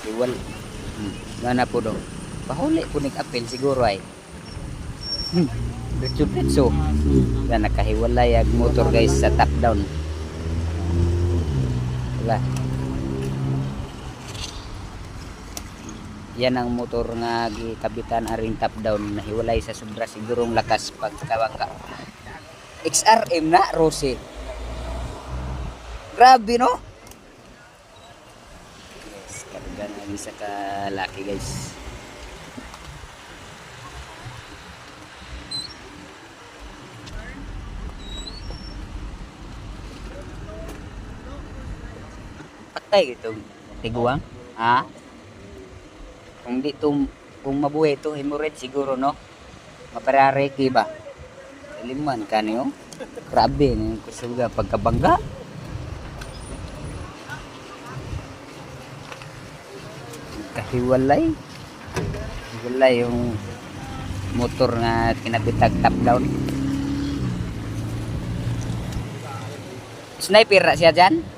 Iwal. Gana po do. Pahuli po apel siguro ay. Diretso-diretso. Yan nakahiwalay ang motor guys sa top down. Wala. Yan ang motor nga gikabitan aring top down nahiwalay sa sobra sigurong lakas pagkabangka. XRM na Rose. Grabe no? Yes, karga na isa ka laki guys. Patay itong tiguang. Ha? Kung di to, kung mabuhay to hemorrhage siguro no. Maparareki ba? Liman ka niyo. Grabe ni kusuga pagkabangga. Kahiwalay. Hiwalay yung motor nga kinabitag top down. Sniper ra siya dyan?